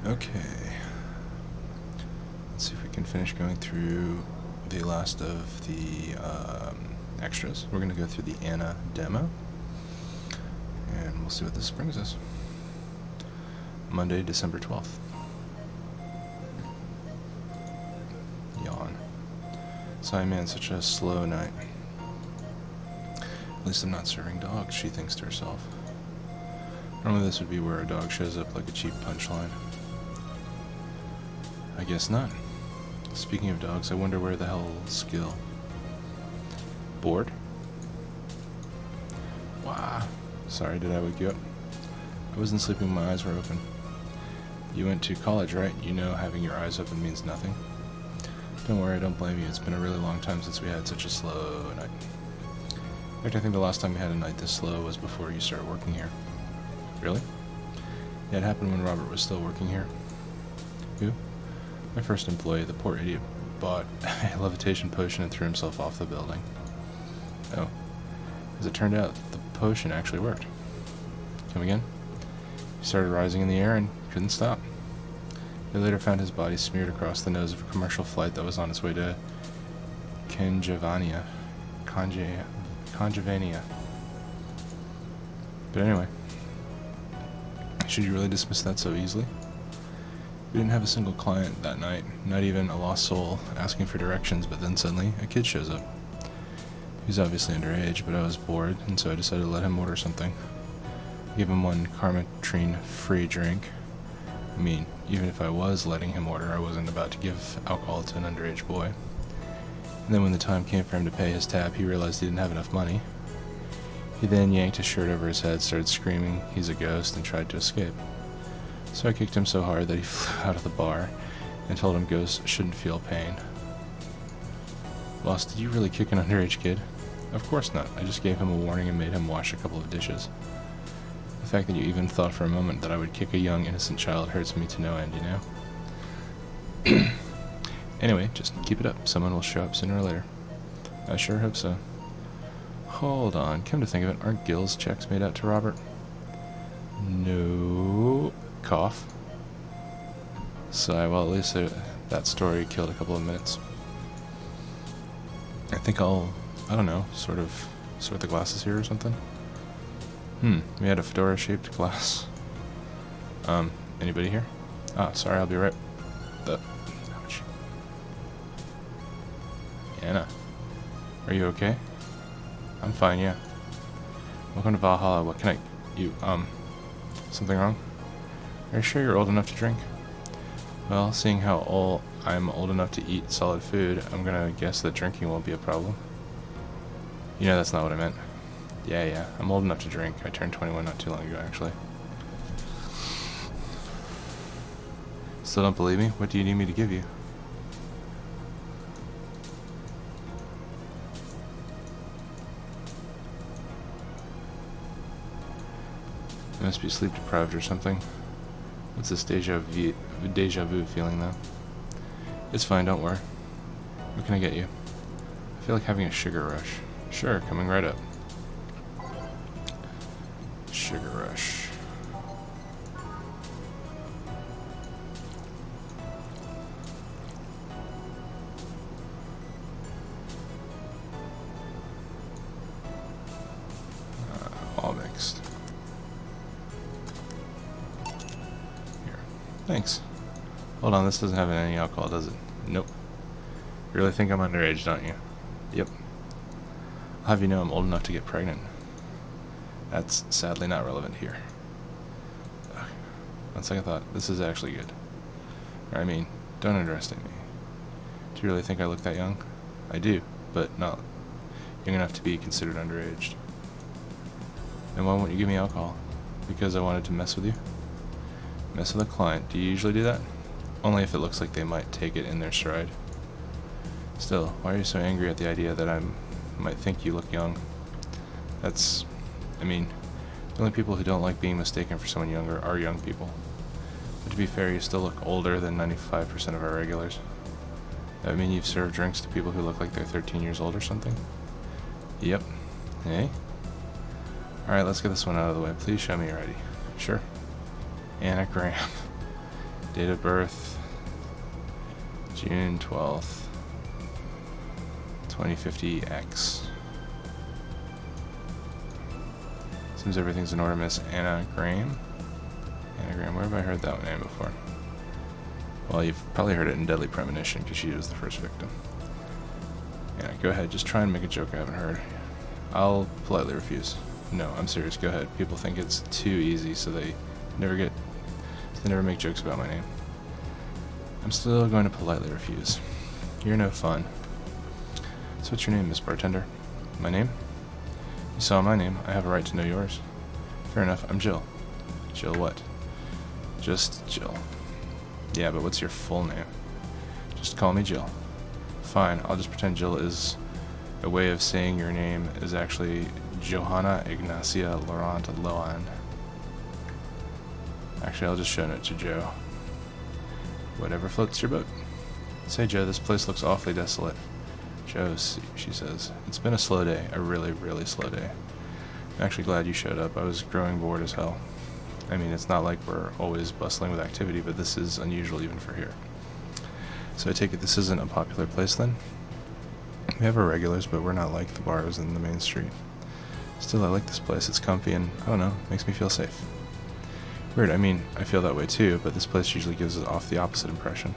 Okay. Let's see if we can finish going through the last of the extras. We're going to go through the Anna demo, and we'll see what this brings us. Monday, December 12th. Yawn. Sorry, man, such a slow night. At least I'm not serving dogs, she thinks to herself. Normally this would be where a dog shows up like a cheap punchline. I guess not. Speaking of dogs, I wonder where the hell's Gil. Bored? Wow. Sorry, did I wake you up? I wasn't sleeping, my eyes were open. You went to college, right? You know having your eyes open means nothing. Don't worry, I don't blame you. It's been a really long time since we had such a slow night. In fact, I think the last time we had a night this slow was before you started working here. Really? Yeah, it happened when Robert was still working here. Who? My first employee. The poor idiot bought a levitation potion and threw himself off the building. Oh. As it turned out, the potion actually worked. Come again? He started rising in the air and couldn't stop. They later found his body smeared across the nose of a commercial flight that was on its way to Conjavania. But anyway, should you really dismiss that so easily? We didn't have a single client that night, not even a lost soul asking for directions, but then suddenly a kid shows up. He was obviously underage, but I was bored, and so I decided to let him order something. I gave him one Carmetrine free drink. I mean, even if I was letting him order, I wasn't about to give alcohol to an underage boy. And then when the time came for him to pay his tab, he realized he didn't have enough money. He then yanked his shirt over his head, started screaming he's a ghost, and tried to escape. So I kicked him so hard that he flew out of the bar and told him ghosts shouldn't feel pain. Boss, did you really kick an underage kid? Of course not. I just gave him a warning and made him wash a couple of dishes. The fact that you even thought for a moment that I would kick a young, innocent child hurts me to no end, you know? Anyway, just keep it up. Someone will show up sooner or later. I sure hope so. Hold on. Come to think of it, aren't Gil's checks made out to Robert? No. Cough. Sigh. Well, at least that story killed a couple of minutes. I think I don't know, sort the glasses here or something. We had a fedora-shaped glass. Anybody here? Ah, sorry, I'll be right. Ouch. Anna, are you okay? I'm fine, yeah. Welcome to Valhalla. What can something wrong? Are you sure you're old enough to drink? Well, seeing how I'm old enough to eat solid food, I'm gonna guess that drinking won't be a problem. You know that's not what I meant. Yeah, I'm old enough to drink. I turned 21 not too long ago, actually. Still don't believe me? What do you need me to give you? You must be sleep deprived or something. What's this deja vu feeling, though? It's fine, don't worry. What can I get you? I feel like having a sugar rush. Sure, coming right up. Sugar rush. All mixed. Here. Thanks. Hold on, this doesn't have any alcohol, does it? Nope. You really think I'm underage, don't you? Yep. I'll have you know I'm old enough to get pregnant. That's sadly not relevant here. Okay. On second thought, this is actually good. Or, I mean, don't underestimate me. Do you really think I look that young? I do, but not young enough to be considered underage. And why won't you give me alcohol? Because I wanted to mess with you? Mess with a client. Do you usually do that? Only if it looks like they might take it in their stride. Still, why are you so angry at the idea that I might think you look young? The only people who don't like being mistaken for someone younger are young people. But to be fair, you still look older than 95% of our regulars. That would mean you've served drinks to people who look like they're 13 years old or something? Yep. Hey? Alright, let's get this one out of the way. Please show me your ID. Sure. Anagram. Date of birth, June 12th, 2050X. Seems everything's in order, Miss Anna Graham. Anna Graham, where have I heard that name before? Well, you've probably heard it in Deadly Premonition, because she was the first victim. Yeah, go ahead, just try and make a joke I haven't heard. I'll politely refuse. No, I'm serious, go ahead. People think it's too easy, so they never make jokes about my name. I'm still going to politely refuse. You're no fun. So what's your name, Miss Bartender? My name? You saw my name, I have a right to know yours. Fair enough, I'm Jill. Jill what? Just Jill. Yeah, but what's your full name? Just call me Jill. Fine, I'll just pretend Jill is a way of saying your name is actually Johanna Ignacia Laurent Loan. Actually, I'll just show it to Joe. Whatever floats your boat. Say, Joe, this place looks awfully desolate. Joe, she says, it's been a slow day, a really, really slow day. I'm actually glad you showed up. I was growing bored as hell. I mean, it's not like we're always bustling with activity, but this is unusual even for here. So I take it this isn't a popular place then? We have our regulars, but we're not like the bars in the main street. Still, I like this place. It's comfy and, I don't know, makes me feel safe. Weird, I mean, I feel that way too, but this place usually gives us off the opposite impression.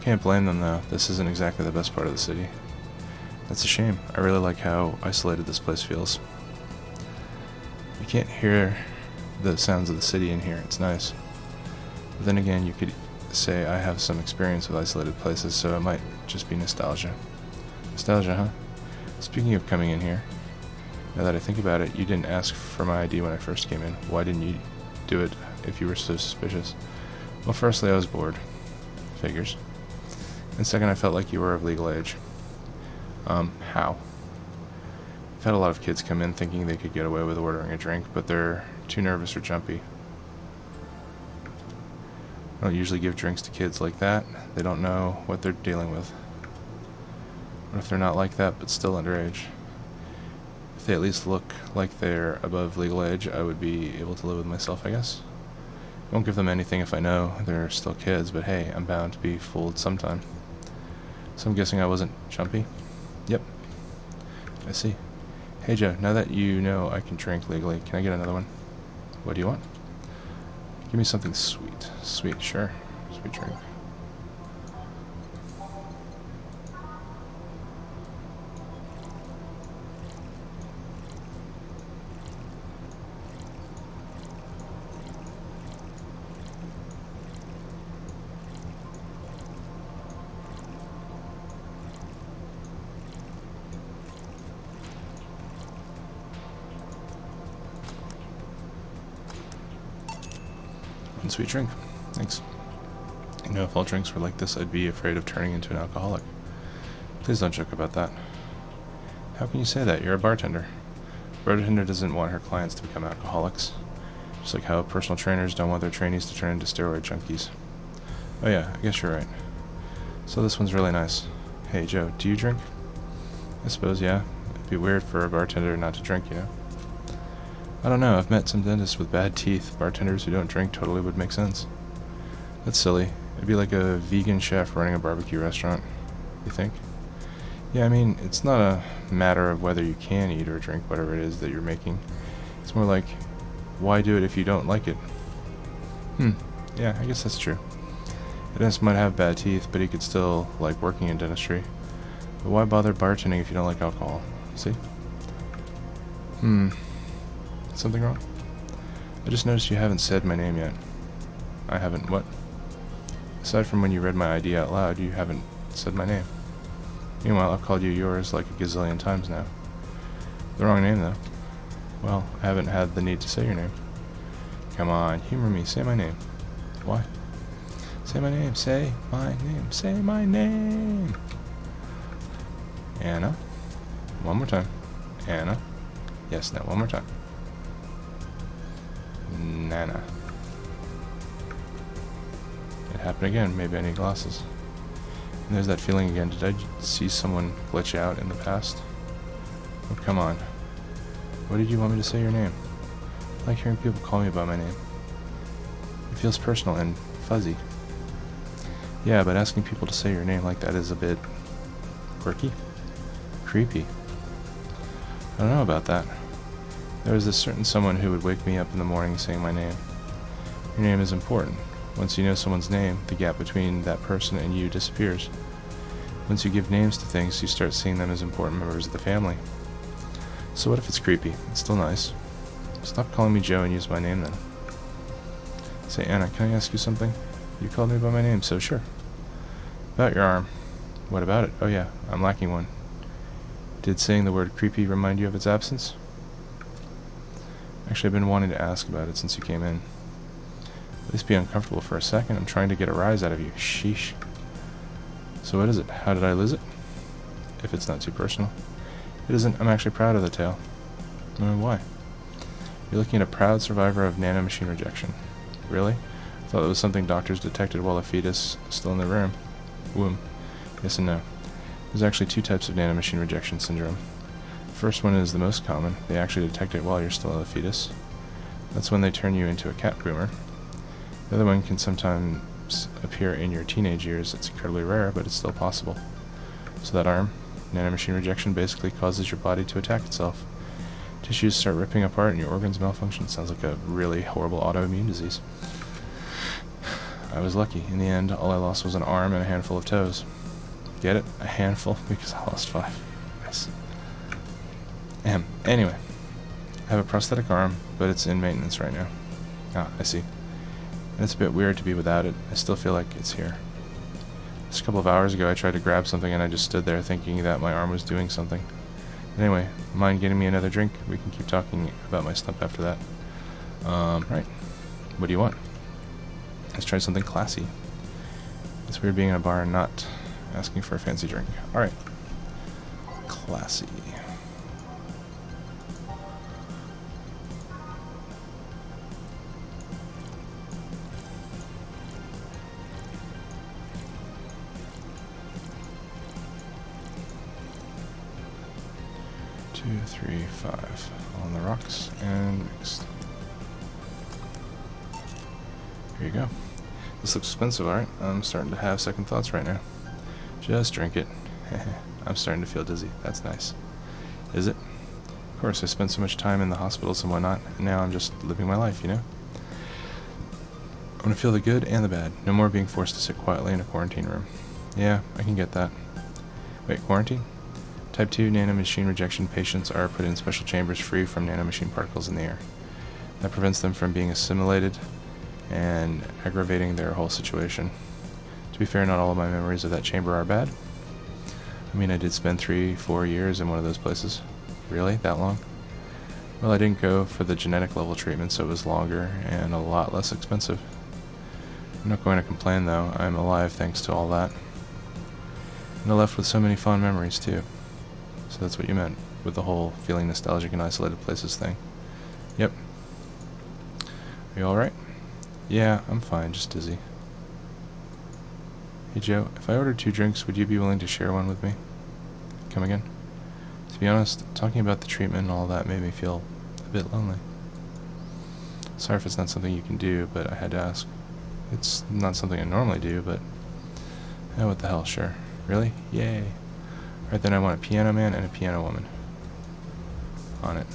Can't blame them though, this isn't exactly the best part of the city. That's a shame. I really like how isolated this place feels. You can't hear the sounds of the city in here, it's nice. But then again, you could say I have some experience with isolated places, so it might just be nostalgia. Nostalgia, huh? Speaking of coming in here, now that I think about it, you didn't ask for my ID when I first came in. Why didn't you do it if you were so suspicious? Well, firstly, I was bored. Figures. And second, I felt like you were of legal age. How? I've had a lot of kids come in thinking they could get away with ordering a drink, but they're too nervous or jumpy. I don't usually give drinks to kids like that. They don't know what they're dealing with. What if they're not like that, but still underage? If they at least look like they're above legal age, I would be able to live with myself, I guess. I won't give them anything if I know they're still kids, but hey, I'm bound to be fooled sometime. So I'm guessing I wasn't jumpy? Yep. I see. Hey Joe, now that you know I can drink legally, can I get another one? What do you want? Give me something sweet. Sweet, sure. Sweet drink. One sweet drink. Thanks. You know, if all drinks were like this, I'd be afraid of turning into an alcoholic. Please don't joke about that. How can you say that? You're a bartender. A bartender doesn't want her clients to become alcoholics. Just like how personal trainers don't want their trainees to turn into steroid junkies. Oh yeah, I guess you're right. So this one's really nice. Hey Joe, do you drink? I suppose, yeah. It'd be weird for a bartender not to drink, you know? I don't know, I've met some dentists with bad teeth. Bartenders who don't drink totally would make sense. That's silly. It'd be like a vegan chef running a barbecue restaurant. You think? Yeah, I mean, it's not a matter of whether you can eat or drink whatever it is that you're making. It's more like, why do it if you don't like it? Yeah, I guess that's true. The dentist might have bad teeth, but he could still like working in dentistry. But why bother bartending if you don't like alcohol? See? Something wrong? I just noticed you haven't said my name yet. I haven't what? Aside from when you read my ID out loud, you haven't said my name. Meanwhile, I've called you yours like a gazillion times now. The wrong name, though. Well, I haven't had the need to say your name. Come on, humor me. Say my name. Why? Say my name. Say my name. Say my name. Anna. One more time. Anna. Yes, now one more time. Nana. It happened again. Maybe I need glasses. And there's that feeling again. Did I see someone glitch out in the past? Oh, come on. What did you want me to say your name? I like hearing people call me by my name. If feels personal and fuzzy. Yeah, but asking people to say your name like that is a bit quirky. Creepy. I don't know about that. There was this certain someone who would wake me up in the morning saying my name. Your name is important. Once you know someone's name, the gap between that person and you disappears. Once you give names to things, you start seeing them as important members of the family. So what if it's creepy? It's still nice. Stop calling me Joe and use my name then. Say, Anna, can I ask you something? You called me by my name, so sure. About your arm. What about it? Oh yeah, I'm lacking one. Did saying the word creepy remind you of its absence? Actually, I've been wanting to ask about it since you came in. At least be uncomfortable for a second. I'm trying to get a rise out of you. Sheesh. So what is it? How did I lose it? If it's not too personal. It isn't. I'm actually proud of the tale. Why? You're looking at a proud survivor of nanomachine rejection. Really? I thought it was something doctors detected while a fetus was still in the womb. Yes and no. There's actually two types of nanomachine rejection syndrome. The first one is the most common. They actually detect it while you're still a fetus. That's when they turn you into a cat groomer. The other one can sometimes appear in your teenage years. It's incredibly rare, but it's still possible. So that arm, nanomachine rejection, basically causes your body to attack itself. Tissues start ripping apart and your organs malfunction. Sounds like a really horrible autoimmune disease. I was lucky. In the end, all I lost was an arm and a handful of toes. Get it? A handful? Because I lost 5. Nice. Anyway, I have a prosthetic arm, but it's in maintenance right now. Ah, I see. And it's a bit weird to be without it. I still feel like it's here. Just a couple of hours ago, I tried to grab something and I just stood there thinking that my arm was doing something. But anyway, mind getting me another drink? We can keep talking about my stump after that. Right. What do you want? Let's try something classy. It's weird being in a bar and not asking for a fancy drink. Alright. Classy. Two, 3, 5. On the rocks and mixed. Here you go. This looks expensive, alright? I'm starting to have second thoughts right now. Just drink it. I'm starting to feel dizzy. That's nice. Is it? Of course, I spent so much time in the hospitals and whatnot, and now I'm just living my life, you know? I want to feel the good and the bad. No more being forced to sit quietly in a quarantine room. Yeah, I can get that. Wait, quarantine? Type 2 nanomachine rejection patients are put in special chambers free from nanomachine particles in the air. That prevents them from being assimilated and aggravating their whole situation. To be fair, not all of my memories of that chamber are bad. I mean, I did spend 3-4 years in one of those places. Really? That long? Well, I didn't go for the genetic level treatment, so it was longer and a lot less expensive. I'm not going to complain, though. I'm alive thanks to all that. And I left with so many fond memories, too. So that's what you meant with the whole feeling nostalgic in isolated places thing. Yep. Are you alright? Yeah, I'm fine, just dizzy. Hey Joe, if I ordered 2 drinks, would you be willing to share one with me? Come again? To be honest, talking about the treatment and all that made me feel a bit lonely. Sorry if it's not something you can do, but I had to ask. It's not something I normally do, but... oh, what the hell, sure. Really? Yay. Alright, then I want a piano man and a piano woman. On it.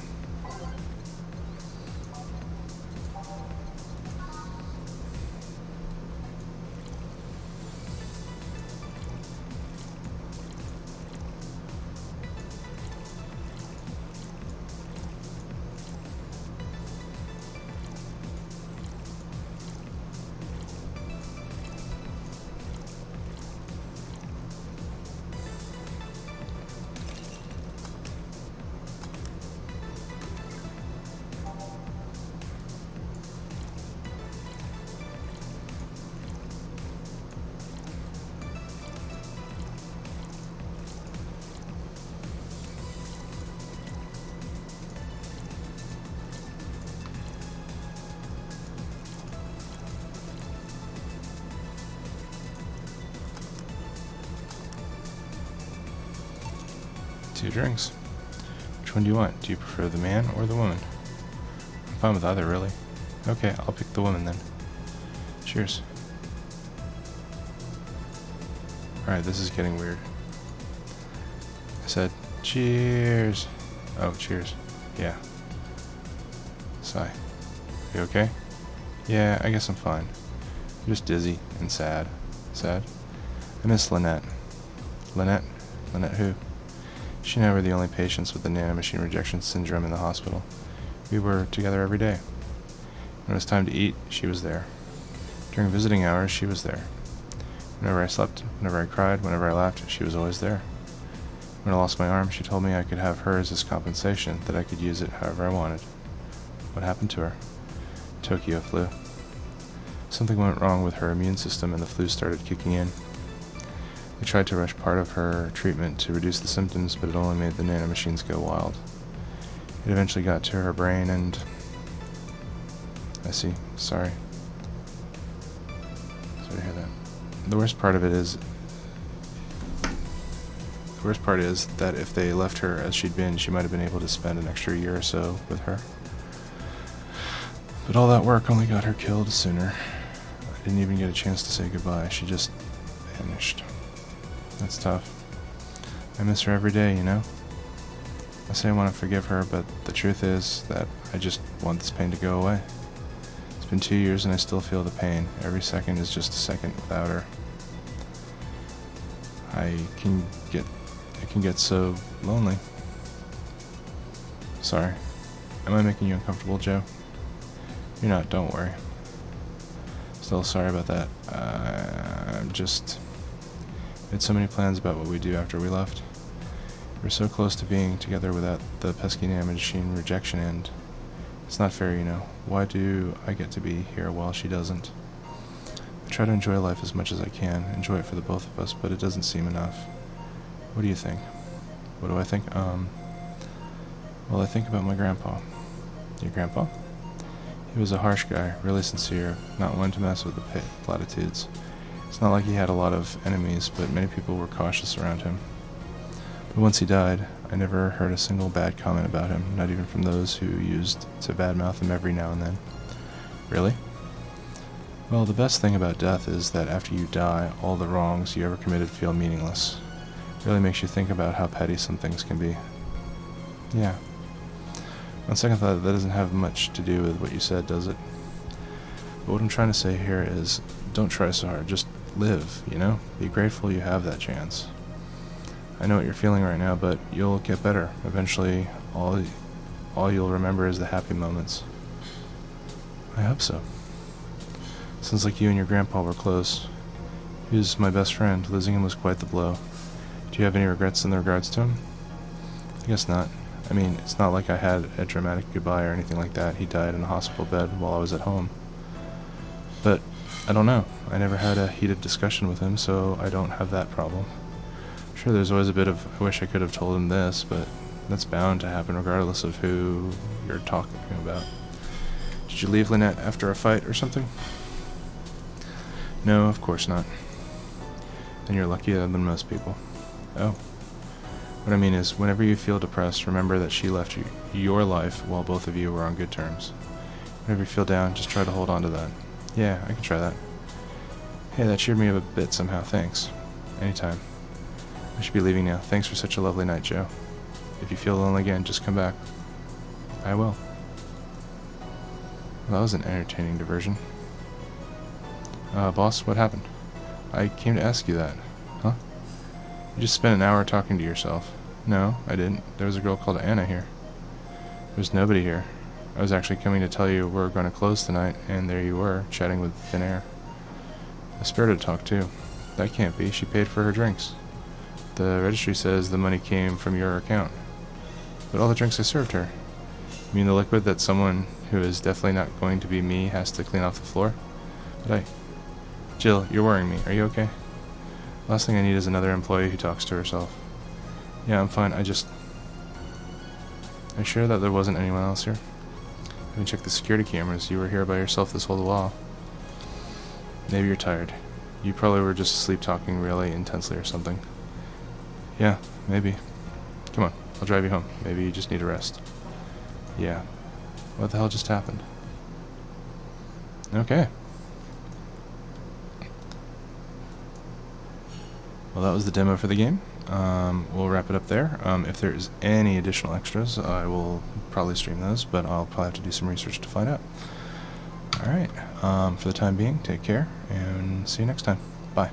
Two drinks. Which one do you want? Do you prefer the man or the woman? I'm fine with either, really. Okay, I'll pick the woman then. Cheers. Alright, this is getting weird. I said, cheers. Oh, cheers. Yeah. Sigh. You okay? Yeah, I guess I'm fine. I'm just dizzy and sad. Sad? I miss Lynette. Lynette? Lynette who? She and I were the only patients with the nanomachine rejection syndrome in the hospital. We were together every day. When it was time to eat, she was there. During visiting hours, she was there. Whenever I slept, whenever I cried, whenever I laughed, she was always there. When I lost my arm, she told me I could have hers as compensation, that I could use it however I wanted. What happened to her? Tokyo flu. Something went wrong with her immune system and the flu started kicking in. They tried to rush part of her treatment to reduce the symptoms, but it only made the nanomachines go wild. It eventually got to her brain and... I see. Sorry. Sorry to hear that. The worst part is that if they left her as she'd been, she might have been able to spend an extra year or so with her. But all that work only got her killed sooner. I didn't even get a chance to say goodbye. She just vanished. That's tough. I miss her every day, you know? I say I want to forgive her, but the truth is that I just want this pain to go away. It's been 2 years and I still feel the pain. Every second is just a second without her. I can get so lonely. Sorry. Am I making you uncomfortable, Joe? You're not, don't worry. Still sorry about that. I'm just... We had so many plans about what we'd do after we left. We were so close to being together without the pesky nanomachine rejection and... It's not fair, you know. Why do I get to be here while she doesn't? I try to enjoy life as much as I can, enjoy it for the both of us, but it doesn't seem enough. What do you think? What do I think? Well, I think about my grandpa. Your grandpa? He was a harsh guy, really sincere, not one to mess with the platitudes. It's not like he had a lot of enemies, but many people were cautious around him. But once he died, I never heard a single bad comment about him, not even from those who used to badmouth him every now and then. Really? Well, the best thing about death is that after you die, all the wrongs you ever committed feel meaningless. It really makes you think about how petty some things can be. Yeah. On second thought, that doesn't have much to do with what you said, does it? But what I'm trying to say here is, don't try so hard, just live, you know? Be grateful you have that chance. I know what you're feeling right now, but you'll get better. Eventually, all you'll remember is the happy moments. I hope so. Sounds like you and your grandpa were close. He was my best friend. Losing him was quite the blow. Do you have any regrets in regards to him? I guess not. I mean, it's not like I had a dramatic goodbye or anything like that. He died in a hospital bed while I was at home. But, I don't know. I never had a heated discussion with him, so I don't have that problem. Sure, there's always a bit of, I wish I could have told him this, but that's bound to happen regardless of who you're talking about. Did you leave Lynette after a fight or something? No, of course not. Then you're luckier than most people. Oh. What I mean is, whenever you feel depressed, remember that she left your life while both of you were on good terms. Whenever you feel down, just try to hold on to that. Yeah, I can try that. Hey, that cheered me up a bit somehow, thanks. Anytime. I should be leaving now. Thanks for such a lovely night, Joe. If you feel lonely again, just come back. I will. Well, that was an entertaining diversion. Boss, what happened? I came to ask you that. Huh? You just spent an hour talking to yourself. No, I didn't. There was a girl called Anna here. There's nobody here. I was actually coming to tell you we're going to close tonight, and there you were, chatting with thin air. A spirited talk, too. That can't be. She paid for her drinks. The registry says the money came from your account. But all the drinks I served her. You mean the liquid that someone who is definitely not going to be me has to clean off the floor? But Jill, you're worrying me. Are you okay? Last thing I need is another employee who talks to herself. Yeah, I'm fine. Are you sure that there wasn't anyone else here? I haven't checked the security cameras. You were here by yourself this whole while. Maybe you're tired. You probably were just sleep talking really intensely or something. Yeah, maybe. Come on, I'll drive you home. Maybe you just need a rest. Yeah. What the hell just happened? Okay. Well, that was the demo for the game. We'll wrap it up there. If there's any additional extras, I will probably stream those, but I'll probably have to do some research to find out. Alright, for the time being, take care, and see you next time. Bye.